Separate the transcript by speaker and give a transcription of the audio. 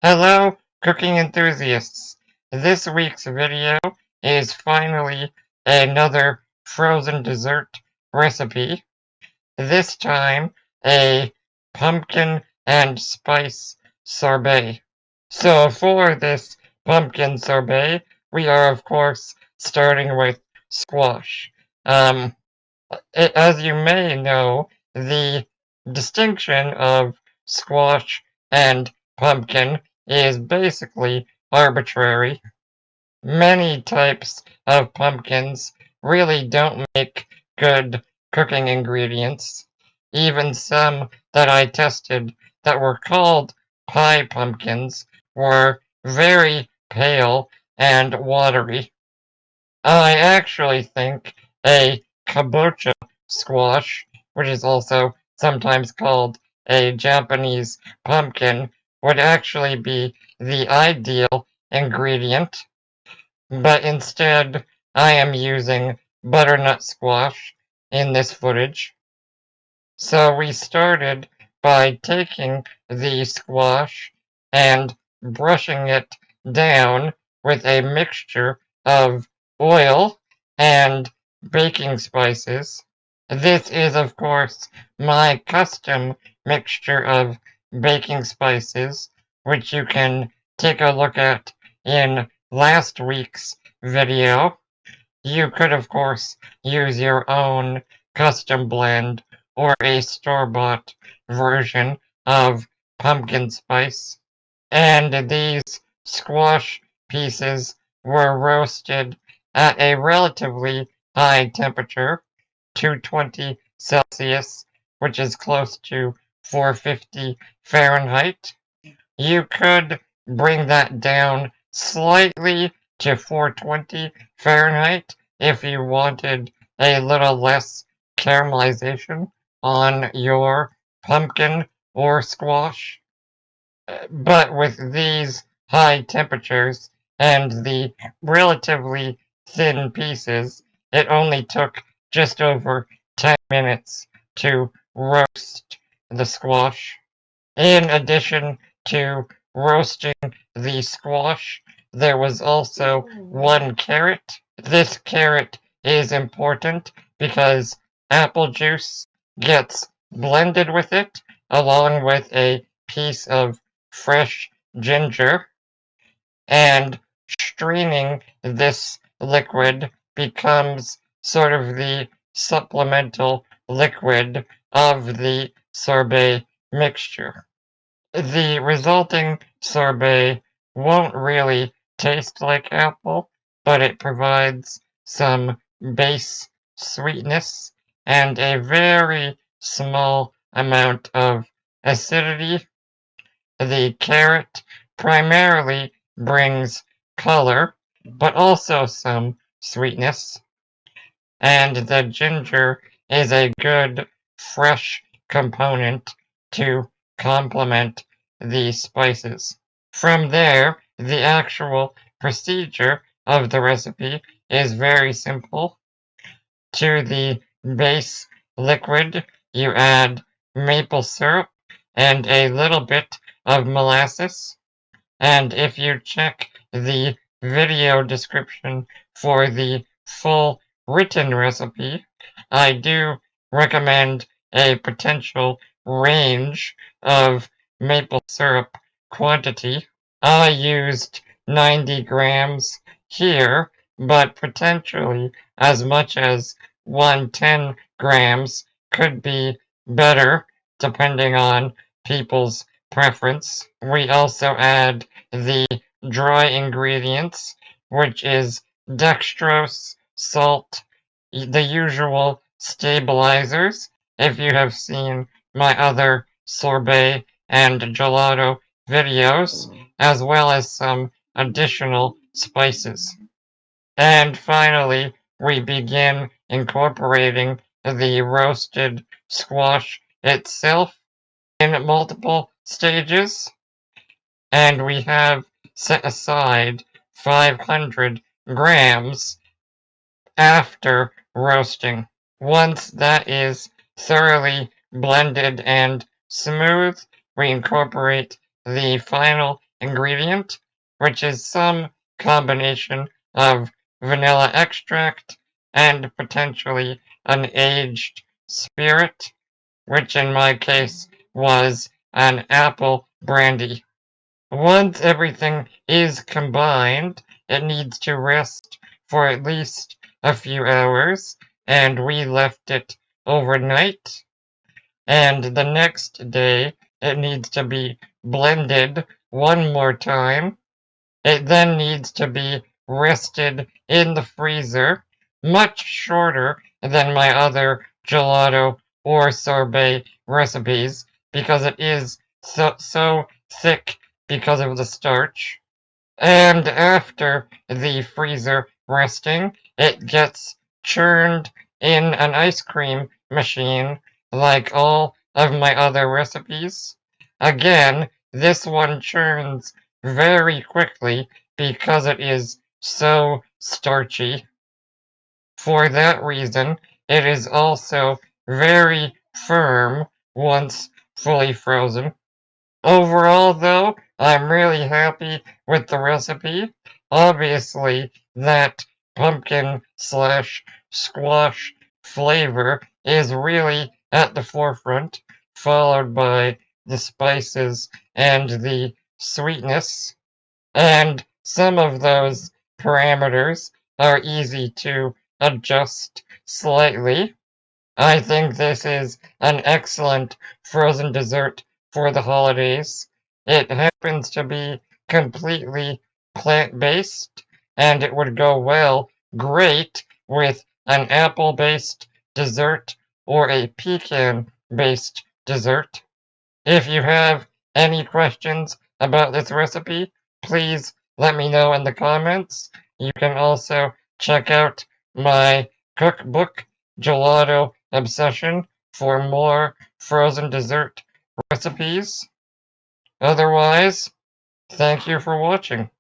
Speaker 1: Hello, cooking enthusiasts. This week's video is finally another frozen dessert recipe. This time, a pumpkin and spice sorbet. So for this pumpkin sorbet, we are of course starting with squash. Um, as you may know, the distinction of squash and pumpkin is basically arbitrary. Many types of pumpkins really don't make good cooking ingredients. Even some that I tested that were called pie pumpkins were very pale and watery. I actually think a kabocha squash, which is also sometimes called a Japanese pumpkin, would actually be the ideal ingredient, but instead I am using butternut squash in this footage. So we started by taking the squash and brushing it down with a mixture of oil and baking spices. This is, of course, my custom mixture of baking spices, which you can take a look at in last week's video. You could, of course, use your own custom blend or a store-bought version of pumpkin spice. And these squash pieces were roasted at a relatively high temperature, 220 Celsius, which is close to 450 Fahrenheit. You could bring that down slightly to 420 Fahrenheit if you wanted a little less caramelization on your pumpkin or squash. But with these high temperatures and the relatively thin pieces, it only took just over 10 minutes to roast the squash. In addition to roasting the squash, there was also one carrot. This carrot is important because apple juice gets blended with it along with a piece of fresh ginger, and straining this liquid becomes sort of the supplemental liquid of the sorbet mixture. The resulting sorbet won't really taste like apple, but it provides some base sweetness and a very small amount of acidity. The carrot primarily brings color, but also some sweetness, and the ginger is a good fresh component to complement the spices. From there, the actual procedure of the recipe is very simple. To the base liquid, you add maple syrup and a little bit of molasses. And if you check the video description for the full written recipe, I do recommend a potential range of maple syrup quantity. I used 90 grams here, but potentially as much as 110 grams could be better depending on people's preference. We also add the dry ingredients, which is dextrose, salt, the usual stabilizers. If you have seen my other sorbet and gelato videos, as well as some additional spices. And finally, we begin incorporating the roasted squash itself in multiple stages, and we have set aside 500 grams after roasting. Once that is thoroughly blended and smooth, we incorporate the final ingredient, which is some combination of vanilla extract and potentially an aged spirit, which in my case was an apple brandy. Once everything is combined, it needs to rest for at least a few hours, and we left it overnight. And the next day, it needs to be blended one more time. It then needs to be rested in the freezer, much shorter than my other gelato or sorbet recipes because it is so thick because of the starch. And after the freezer resting, it gets churned in an ice cream machine like all of my other recipes. Again, this one churns very quickly because it is so starchy. For that reason, it is also very firm once fully frozen. Overall, though, I'm really happy with the recipe. Obviously, that pumpkin slash squash flavor is really at the forefront, followed by the spices and the sweetness. And some of those parameters are easy to adjust slightly. I think this is an excellent frozen dessert for the holidays. It happens to be completely plant-based, and it would go great with an apple-based dessert or a pecan-based dessert. If you have any questions about this recipe, please let me know in the comments. You can also check out my cookbook, Gelato Obsession, for more frozen dessert recipes. Otherwise, thank you for watching.